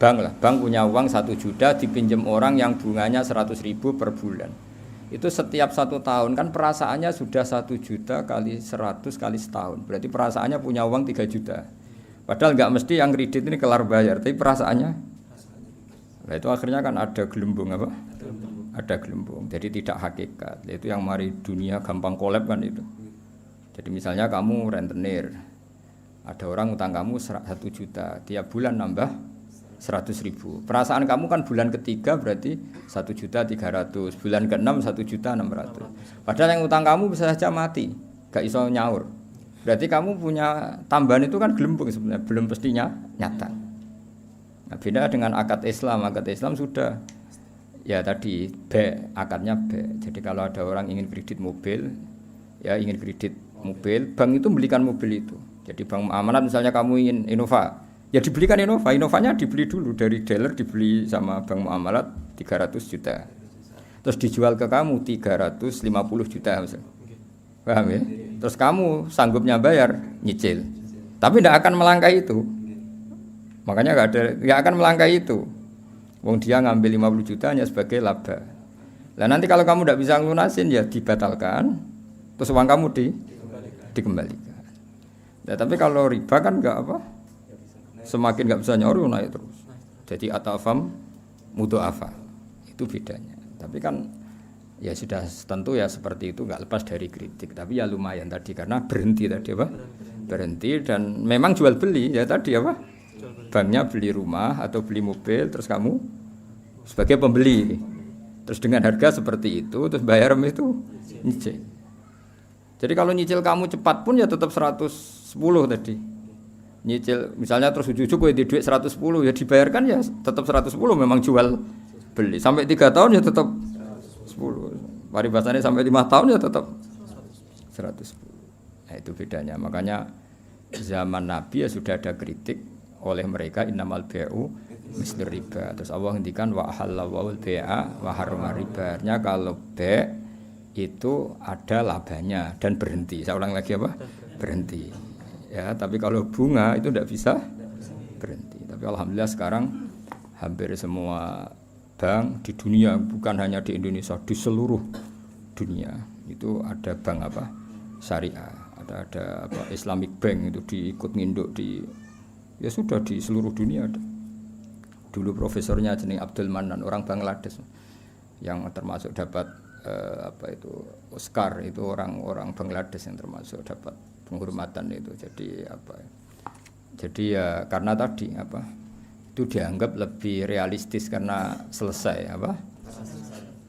bank punya uang 1 juta dipinjam orang yang bunganya 100.000 per bulan. Itu setiap 1 tahun kan perasaannya sudah 1 juta kali 100 kali setahun, berarti perasaannya punya uang 3 juta. Padahal nggak mesti yang kredit ini kelar bayar, tapi perasaannya. Nah itu akhirnya kan ada gelembung apa? Ada gelembung. Jadi tidak hakikat. Itu yang mari dunia gampang kolab kan itu. Jadi misalnya kamu rentenir, ada orang utang kamu 1 juta, tiap bulan nambah 100.000. Perasaan kamu kan bulan ketiga berarti 1.300.000, bulan ke-6 1.600.000. Padahal yang utang kamu bisa saja mati, nggak iso nyaur. Berarti kamu punya tambahan itu kan gelembung sebenarnya, belum pastinya nyata. Nah, beda dengan akad Islam sudah ya tadi B, akadnya B. Jadi kalau ada orang ingin kredit mobil, ya ingin kredit mobil, bank itu belikan mobil itu. Jadi bank amanat misalnya kamu ingin Innova, ya dibelikan Innova, Innovanya dibeli dulu dari dealer, dibeli sama bank muamalat 300 juta. Terus dijual ke kamu 350 juta misalnya. Paham ya? Terus kamu sanggupnya bayar, nyicil. Tapi tidak akan melangkahi itu. Makanya nggak akan melangkahi itu. Wong dia ngambil 50 juta hanya sebagai laba. Nah nanti kalau kamu tidak bisa lunasin ya dibatalkan. Terus uang kamu dikembalikan. Nah, tapi kalau riba kan enggak apa? Semakin enggak bisa nyaur naik terus. Jadi atafam mudha'afa. Itu bedanya. Tapi kan ya sudah tentu ya seperti itu enggak lepas dari kritik. Tapi ya lumayan tadi karena berhenti tadi apa? Berhenti dan memang jual beli ya tadi apa? Banknya beli rumah atau beli mobil terus kamu sebagai pembeli. Terus dengan harga seperti itu terus bayar itu nyicil. Jadi kalau nyicil kamu cepat pun ya tetap 110 tadi. Nyicil misalnya terus ujug-ujug kowe di duit 110 ya dibayarkan ya tetap 110 memang jual beli. Sampai 3 tahun ya tetap 10. Paribasane sampai 5 tahun ya tetap 110. Nah, itu bedanya. Makanya zaman Nabi ya sudah ada kritik oleh mereka innamal bai'u mislir riba. Terus Allah ngendikan wa halallahu al-bai'a wa harrama riba. Artinya kalau bai' itu ada labanya dan berhenti. Saya ulang lagi apa? Berhenti. Ya, tapi kalau bunga itu tidak bisa berhenti. Tapi alhamdulillah sekarang hampir semua bank di dunia, bukan hanya di Indonesia, di seluruh dunia itu ada bank apa? Syariah. Ada apa? Islamic Bank itu diikut nginduk di ya sudah di seluruh dunia ada. Dulu profesornya jeneng Abdul Manan, orang Bangladesh yang termasuk dapat apa itu Oscar, itu orang Bangladesh yang termasuk dapat penghormatan itu. Jadi apa? Jadi ya karena tadi apa? Itu dianggap lebih realistis karena selesai apa?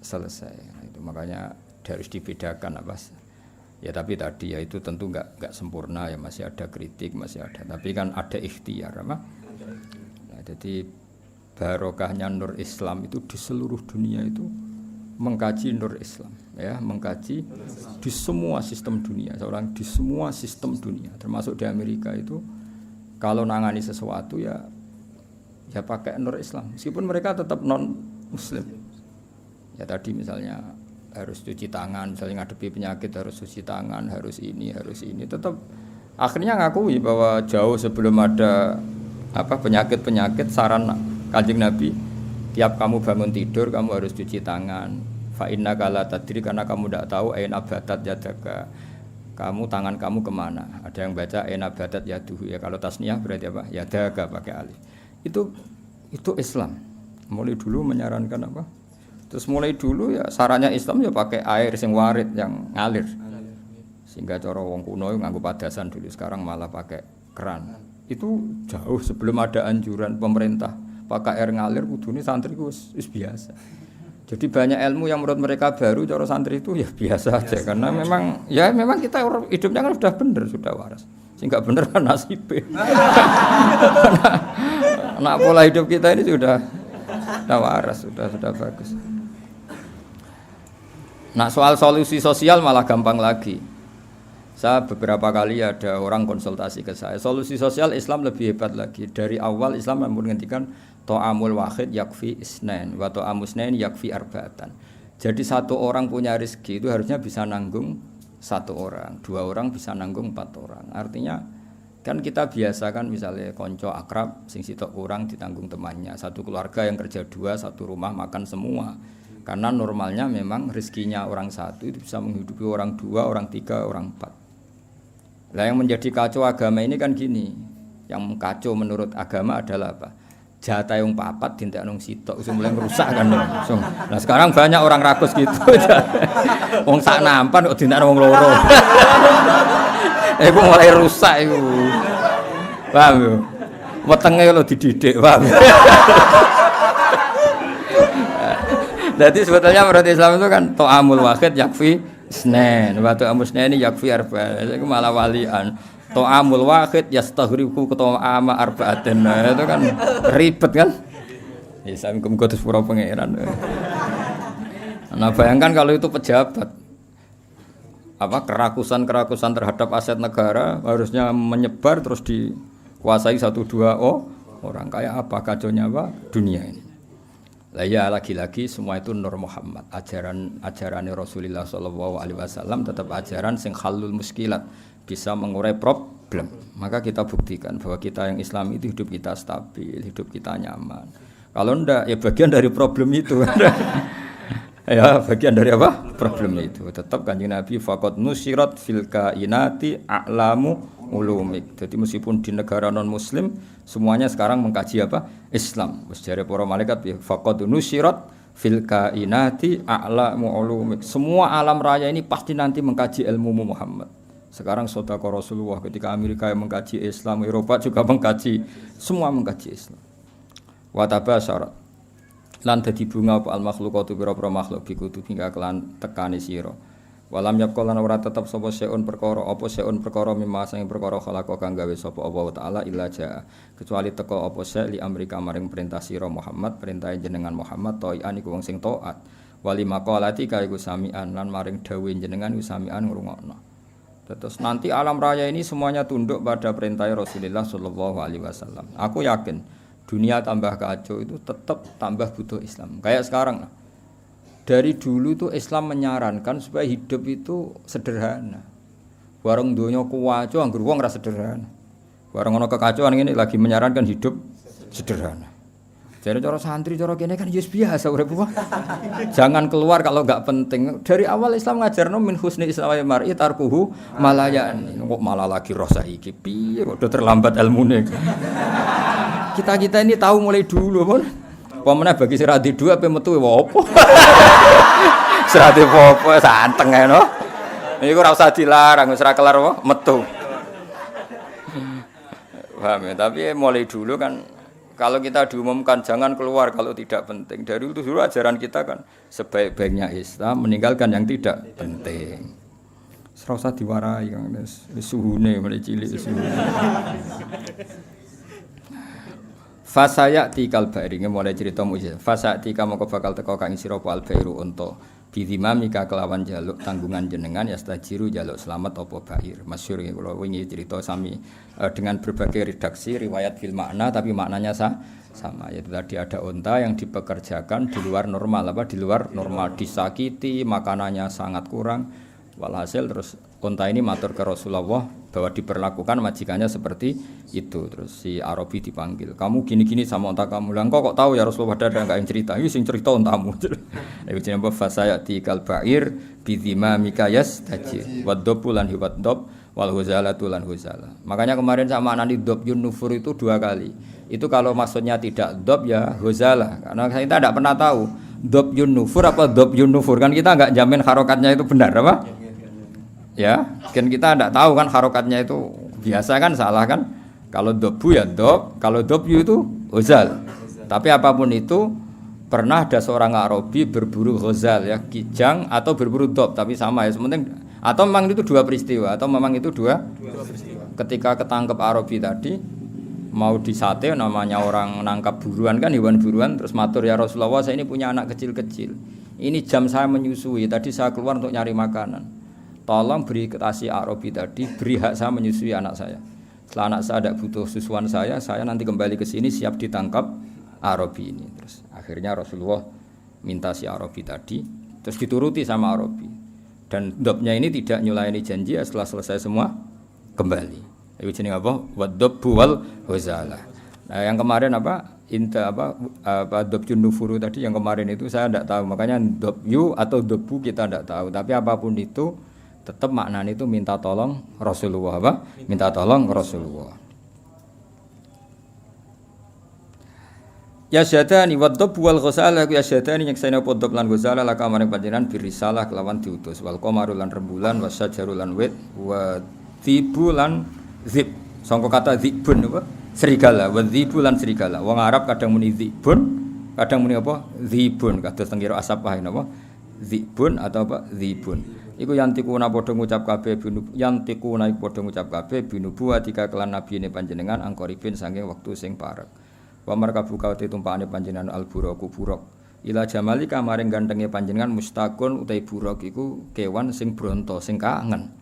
Selesai. Nah, itu makanya harus dibedakan apa? Ya tapi tadi ya itu tentu enggak sempurna ya, masih ada kritik, masih ada. Tapi kan ada ikhtiar apa? Nah, jadi barokahnya Nur Islam itu di seluruh dunia itu mengkaji Nur Islam ya, mengkaji di semua sistem dunia, seorang di semua sistem dunia, termasuk di Amerika itu kalau nangani sesuatu ya pakai Nur Islam, meskipun mereka tetap non Muslim. Ya tadi misalnya harus cuci tangan, misalnya ngadepi penyakit harus cuci tangan, harus ini, tetap akhirnya ngakui bahwa jauh sebelum ada apa penyakit saran Kanjeng Nabi, tiap kamu bangun tidur kamu harus cuci tangan. Fa innaka la tadri, karena kamu tidak tahu aina batat yadaka. Kamu tangan kamu kemana? Ada yang baca aina batat yaduhu ya, kalau tasniyah berarti apa? Yadaka pakai alif. Itu Islam. Mulai dulu menyarankan apa? Terus mulai dulu ya sarannya Islam ya pakai air sing warid yang ngalir. Sehingga cara wong kuno nganggo padasan dulu, sekarang malah pakai keran. Itu jauh sebelum ada anjuran pemerintah pakai air ngalir, kudune santri wis biasa. Jadi banyak ilmu yang menurut mereka baru, cara santri itu ya biasa aja karena memang kita hidupnya kan sudah benar, sudah waras. Sehingga benar kan nasibnya. Nah, pola hidup kita ini sudah waras, sudah bagus. Nah, soal solusi sosial malah gampang lagi. Saya beberapa kali ada orang konsultasi ke saya. Solusi sosial Islam lebih hebat lagi. Dari awal Islam menghentikan ta'amul wahid yakfi isnain wa ta'amul isnain yakfi arba'atan. Jadi satu orang punya rezeki itu harusnya bisa nanggung satu orang, 2 orang bisa nanggung 4 orang. Artinya kan kita biasa kan misalnya konco akrab sing sitok kurang ditanggung temannya. Satu keluarga yang kerja 2, satu rumah makan semua. Karena normalnya memang rezekinya orang satu itu bisa menghidupi orang 2, orang 3, orang 4. Nah, yang menjadi kacau agama ini kan gini. Yang kacau menurut agama adalah apa? Jatah yang 4 dintek nang sitok wis mulai ngerusak kan langsung. Nah, sekarang banyak orang rakus gitu. Wong sak nampan kok dintek wong loro. Iku mulai rusak iku. Paham yo? Wetenge lho dididik, paham. Jadi sebetulnya menurut Islam itu kan ta'amul wahid yakfi isnain, wa ta'amul isnain yakfi arba'. Itu malah walian. Ta'amul wahid yastaghriqu ta'ama arba'atin. Itu kan ribet kan? Ya sampeyan kudu sepuro pangeran. Nah, bayangkan kalau itu pejabat. Apa kerakusan terhadap aset negara harusnya menyebar terus dikuasai 1-2 orang. Kayak apa kacaunya apa dunia ini. Lah ya lagi-lagi semua itu Nur Muhammad, ajaran Rasulullah sallallahu alaihi wasallam tetap ajaran sing halul muskilat, bisa mengurai problem. Maka kita buktikan bahwa kita yang Islam itu hidup kita stabil, hidup kita nyaman. Kalau enggak ya bagian dari problem itu. Ya, bagian dari apa? Problemnya itu. Tetap Kanjeng Nabi faqad nusirat fil kainati a'lamu ulumik. Jadi meskipun di negara non muslim semuanya sekarang mengkaji apa? Islam. Wis jare para malaikat ya faqad nusirat fil kainati a'lamu ulumik. Semua alam raya ini pasti nanti mengkaji ilmu Muhammad. Sekarang sedekah Rasulullah ketika Amerika yang mengkaji Islam, Eropa juga mengkaji, semua mengkaji Islam. Wa tabasyarat lan dadi bunga apa al makhluqatu pira-pira makhluk bikutu hingga kelan tekani sira walam yaqul lan ora tetep sapa seun perkara apa seun perkara mimma sing perkara khalaqa kang gawe sapa Allah taala illa jaa kecuali teka apa se li amrika maring perintah sira Muhammad perintah jenengan Muhammad ta'ian iku wong sing taat wali maqalati ka iku samian lan maring dawuh jenengan iku samian ngrungokno. Terus nanti alam raya ini semuanya tunduk pada perintah Rasulullah sallallahu alaihi wasallam. Aku yakin dunia tambah kacau itu tetap tambah butuh Islam. Kayak sekarang lah. Dari dulu tuh Islam menyarankan supaya hidup itu sederhana. Warung donya kuwaco anggur wong ora sederhana. Warung ana kekacauan ini lagi menyarankan hidup sederhana. Jadi cara santri cara kene kan wis biasa urip wae. Jangan keluar kalau enggak penting. Dari awal Islam ngajarno min husni islamil mar'i tarkuhu malayan. Kok malah lagi roh saiki piye udah terlambat ilmune. Kita ini tahu mulai dulu pun. Pemene bagi sira di dua ape metu opo. Sira di opo santeng ae no. Iku ora usah dilarang wis ora kelar apa metu. Paham ya, tapi mulai dulu kan kalau kita diumumkan jangan keluar kalau tidak penting. Dari itu dulu ajaran kita kan sebaik-baiknya Islam meninggalkan yang tidak penting. Ora usah diwarai kan wis suhune mulai cilik suhune. Fasayati kalbairi mulai cerita mujizat. Fasayati kamu bakal teko kang sira al bairu unta bidimamika kelawan jaluk tanggungan jenengan ya stajiru jaluk selamat apa bair. Masyhur kula wingi cerita sami dengan berbagai redaksi riwayat fil makna tapi maknanya sama yaitu tadi ada unta yang dipekerjakan di luar normal di luar normal disakiti makanannya sangat kurang walhasil terus unta ini matur ke Rasulullah bahwa diperlakukan majikannya seperti itu. Terus si Arabi dipanggil, kamu gini-gini sama unta kamu. Lah kok tahu ya Rasulullah ada enggak yang cerita? Ini sing cerita untamu. Iku jenenge fasayati kal ba'ir bidhima mikayas tajir waddob lan hiwaddob wal huzalatu lan huzala. Makanya kemarin sama nani dob yun nufur itu 2 kali. Itu kalau maksudnya tidak dob ya huzala. Karena kita tidak pernah tahu dob yun nufur apa dob yun nufur kan kita enggak jamin harokatnya itu benar apa? Ya, kan kita tidak tahu kan harokatnya itu biasa kan salah kan? Kalau dobu ya dob, kalau dobyu itu huzal. Tapi apapun itu pernah ada seorang Arabi berburu huzal ya, kijang atau berburu dob, tapi sama ya sementing. Atau memang itu 2 peristiwa atau memang itu dua peristiwa. Ketika ketangkep Arabi tadi mau disate namanya orang nangkap buruan kan hewan buruan terus matur ya Rasulullah saya ini punya anak kecil-kecil. Ini jam saya menyusui, tadi saya keluar untuk nyari makanan. Tolong beri kasih Arabi tadi, beri hak saya menyusui anak saya. Setelah anak saya tidak butuh susuan saya nanti kembali ke sini siap ditangkap Arabi ini. Terus akhirnya Rasulullah minta si Arabi tadi, terus dituruti sama Arabi. Dan dobnya ini tidak nyulayani janji setelah selesai semua kembali. Itu jenenge apa? Waddob wal huzala. Nah, yang kemarin apa? Dobjun nufuru tadi yang kemarin itu saya tidak tahu. Makanya dobyu atau dobu kita tidak tahu. Tapi apapun itu tetap maknanya itu minta tolong Rasulullah apa? Minta tolong Rasulullah. Ya syadani waddob wal ghusala ya syadani nyekseni podop lan ghusala laka maring panjenengan birisalah kelawan diutus wal qamaru lan rembulan wasyajarul lan wit wa thibulan zib sangka kata zibun apa? Serigala wa thibulan serigala. Wong Arab kadang muni zibun, kadang muni apa? Zibun kados teng kira asap wae napa? Zibun atau apa? Zibun. Iku yantikuna padha ngucap kabeh yantikuna iku padha ngucap kabeh binubu atika kelan nabine panjenengan angkoripin saking wektu sing parek. Wa markabu kawate tumpakane panjenengan alburaku buruk. Ila jamalika maring gantenge panjenengan mustaqun utai buruk iku kewan sing bronto sing kangen.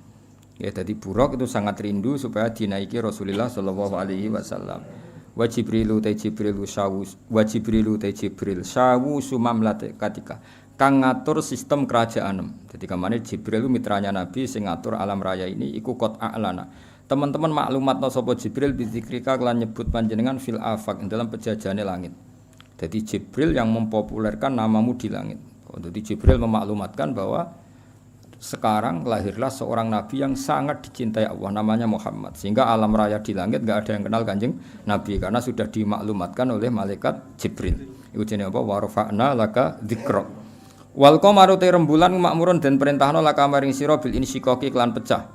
Ya dadi buruk itu sangat rindu supaya dinaiki Rasulullah sallallahu alaihi wasallam. Wa Jibrilu utai Jibril sawu sumamlate katika kang ngatur sistem kerajaan. Jadi kemana Jibril itu mitranya Nabi sing ngatur alam raya ini iku qot a'lana. Teman-teman maklumat sapa Jibril bizikrika kelan nyebut panjenengan fil afaq dalam pejajane langit. Jadi Jibril yang mempopulerkan namamu di langit. Jadi Jibril memaklumatkan bahwa sekarang lahirlah seorang nabi yang sangat dicintai Allah, namanya Muhammad. Sehingga alam raya di langit enggak ada yang kenal Kanjeng Nabi karena sudah dimaklumatkan oleh malaikat Jibril. Iku jenenge apa? Wa rafa'na laka dzikra. Wal qamaru rembulan makmurun dan perintahna laka maring sira bil insyiqaqi kelan pecah.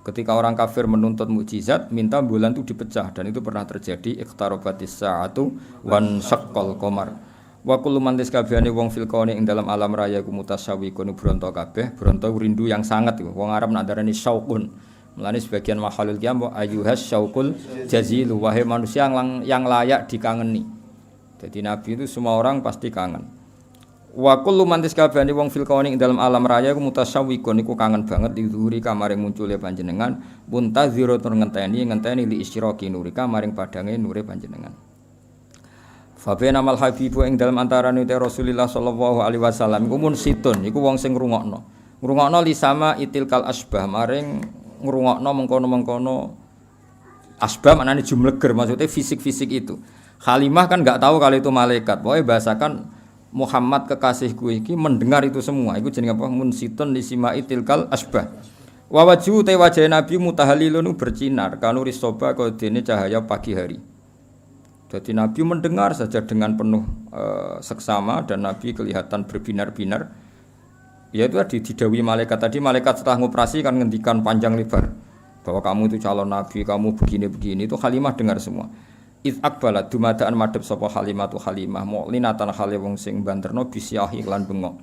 Ketika orang kafir menuntut mukjizat, minta bulan itu dipecah dan itu pernah terjadi iqtarabatis sa'atu wan syaqqal qamar. Wa kullu man kabehane wong fil kauni ing dalam alam raya iku mutasawwiqun bronto kabeh, bronto rindu yang sangat iku. Wong Arab nak darani syauqun. Mulane sebagian makhluk qiyam ayyuhas syauqul jazil, wahai manusia yang layak dikangeni. Jadi nabi itu semua orang pasti kangen. Wa kullu man kabehane wong fil kauni ing dalam alam raya iku mutasawwiqun iku kangen banget dizuhuri kamaring muncule panjenengan, muntaziro tur ngenteni li isyraqi nurika maring padange nure panjenengan. Fabena mal habibu ing dalam antarane Rasulullah sallallahu alaihi wasallam iku mun situn iku wong sing ngrungokno. Ngrungokno li sama itilkal asbah maring ngrungokno mengkono-mengkono asbah maknane jumleger maksudnya fisik-fisik itu. Halimah kan enggak tahu kalau itu malaikat. Pokoke bahasakan Muhammad kekasihku iki mendengar itu semua. Iku jenenge apa? Mun situn li sama itilkal asbah. Wa wajhu te wajah Nabi mutahallilun bersinar kanu risoba kodene cahaya pagi hari. Jadi Nabi mendengar saja dengan penuh seksama dan Nabi kelihatan berbinar-binar. Ya itu tadi didawi malaikat tadi, malaikat setelah ngoperasi kan ngendikan panjang lebar bahwa kamu itu calon Nabi, kamu begini-begini. Itu Halimah dengar semua. Iz akbalat dumadaan madhep sapa Halimah tu Halimah mu'linatan hale wong sing banterno bisyahi lan bengok.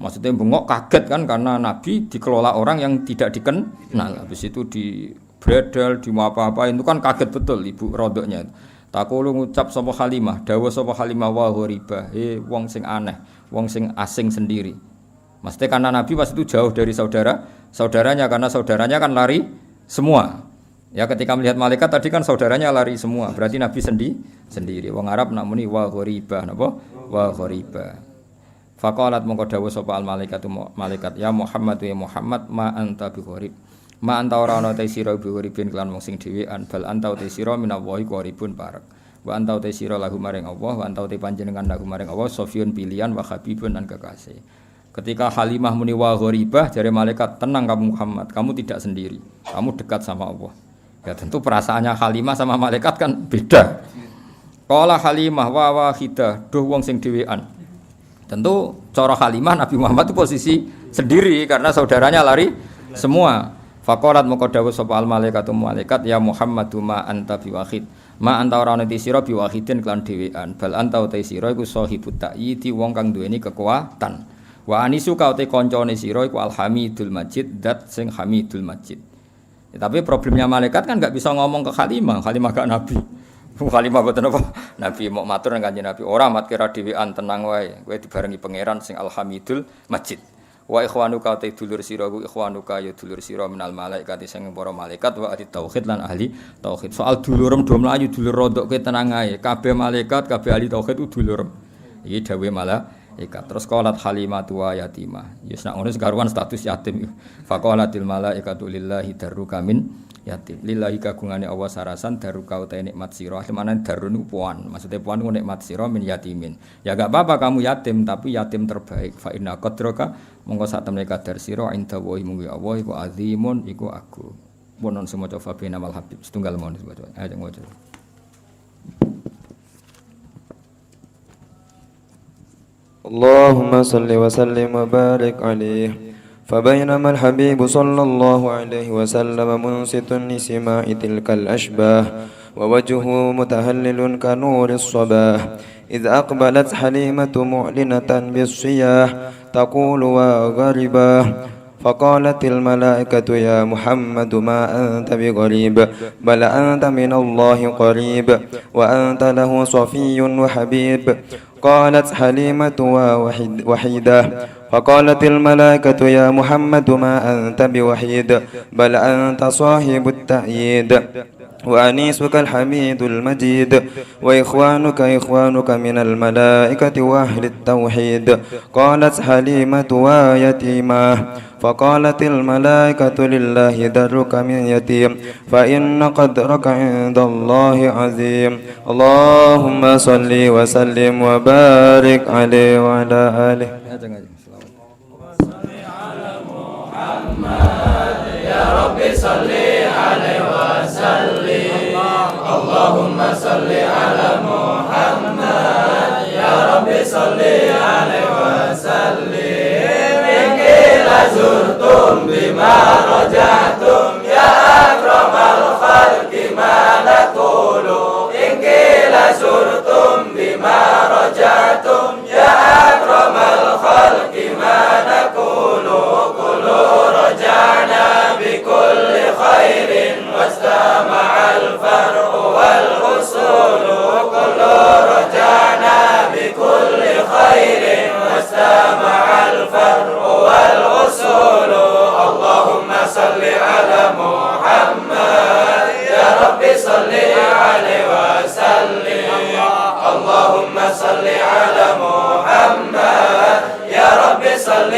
Maksudnya bengok kaget kan karena Nabi dikelola orang yang tidak dikenal. Habis itu di bredel, di apa-apa itu kan kaget betul ibu rodoknya. Takulu ngucap sapa Halimah, dawuh sapa Halimah wa ghariba, wong sing aneh, wong sing asing sendiri. Maksudnya karena Nabi pas itu jauh dari saudaranya karena saudaranya kan lari semua. Ya ketika melihat malaikat tadi kan saudaranya lari semua, berarti Nabi sendiri. Wong Arab nak muni wa ghariba napa? Wa ghariba. Faqalat mongko dawuh sapa al malaikat, ya Muhammad ya Muhammad ma anta bi gharib. Ma anta ora ana te sira bi gharibin kelan wong sing dhewean bal anta te sira minallahi gharibun parek. Wa anta te sira lahu maring Allah, wa anta te panjenengan lahu maring Allah sofiyun pilihan wa habibun dan kekasih. Ketika Halimah muni wa gharibah jare malaikat, tenang kamu Muhammad, kamu tidak sendiri. Kamu dekat sama Allah. Ya tentu perasaannya Halimah sama malaikat kan beda. Qala Halimah wa wahidah, duh wong sing dhewean. Tentu cara Halimah Nabi Muhammad itu posisi sendiri karena saudaranya lari semua. Faqalat moko dawuh sapa al malaikatu malaikat ya Muhammadu ma anta biwahid. Ma anta ora ana sira biwahidin kelan dhewean. Bal anta uta sira iku sahibut ta'yidi wong kang duweni kekuatan. Wa anisu ka uta kancane sira iku alhamidul majid dat sing hamidul majid. Ya, tapi problemnya malaikat kan enggak bisa ngomong ke Halimah gak nabi. Halimah boten apa? Nabi mau matur nang Kanjeng Nabi, ora mat kira dhewean tenang wae. Kowe dibarengi pangeran sing alhamidul majid. Wa ikhwanuka ta dulur sira ku ikhwanuka ya dulur sira minal malaikat sing para malaikat wa ahli tauhid lan ahli tauhid. Soal dulurem do mlayu dulur rodok kowe tenang ae. Kabeh malaikat, kabeh ahli tauhid ku dulurem. Iki dawuhe malaikat. Terus qalat Halimatu wa yatimah. Ya nek ngono sekaruan status yatim. Faqalatil malaikatu lillahi darruka min yatim. Lillahi kagungane Allah sarasan darruka uta nikmat sira. Mana darun puan. Maksudnya puan ku nikmat sira min yatimin. Ya enggak apa-apa kamu yatim tapi yatim terbaik. Fa inna qadraka monggo sak temne kadar sira inda wa munggu Allah iku azimun iku agung. Bonon semoga fa bina mal habib setunggal mon sebab. Ayo ngono. اللهم صل وسلم وبارك عليه فبينما الحبيب صلى الله عليه وسلم منصت لسماع تلك الأشباه ووجهه متهلل كنور الصباح إذ أقبلت حليمة معلنة بالصياح تقول وغرباه فقالت الملائكة يا محمد ما أنت بغريب بل أنت من الله قريب وأنت له صفي وحبيب قالت حليمة وحيدة فقالت الملائكة يا محمد ما أنت بوحيد بل أنت صاحب التأييد وأنيسك الحميد المجيد وإخوانك من الملائكة وأهل التوحيد. قالت حليمة ويتيماه فقالت الملائكة لله درك من يتيم فإن قدرك عند الله عظيم. اللهم صل وسلم وبارك عليه وعلى آله. يا رب صل عليه وسلم. اللهم صل على محمد. يا رب صل عليه وسلم. إن قيل زرتم بما رجعتم يا أكرم الخلق ما نقول. إن قيل زرتم بما رجعتم يا أكرم الخلق ما نقول. قولوا رجعنا بكل خير واستمع الفرع والأصول. قولوا رجعنا بكل خير واستمع الفرع والأصول. اللهم صل على محمد. يا رب صل عليه وسلم. اللهم صل على محمد. يا رب صل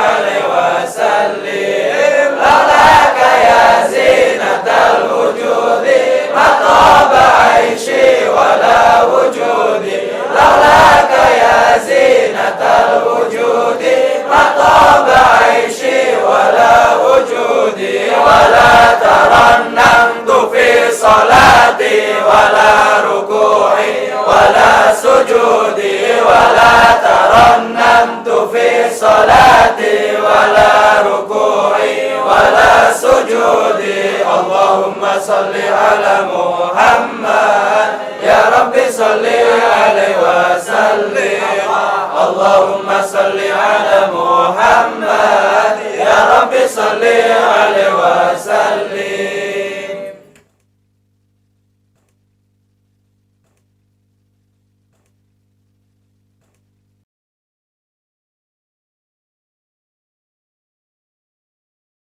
عليه وسلم. لولاك يا زينة الوجود ما طاب عيشي ولا وجودي. لولاك يا زينة الوجود ما طاب عيشي ولا وجودي. ولا ترنمت في صلاتي ولا ركوعي ولا سجودي. ولا ترنمت في صلاتي ولا ركوعي ولا سجودي. اللهم صل على محمد. يا رب صل عليه وسلم. اللهم صل على محمد. يا رب صل عليه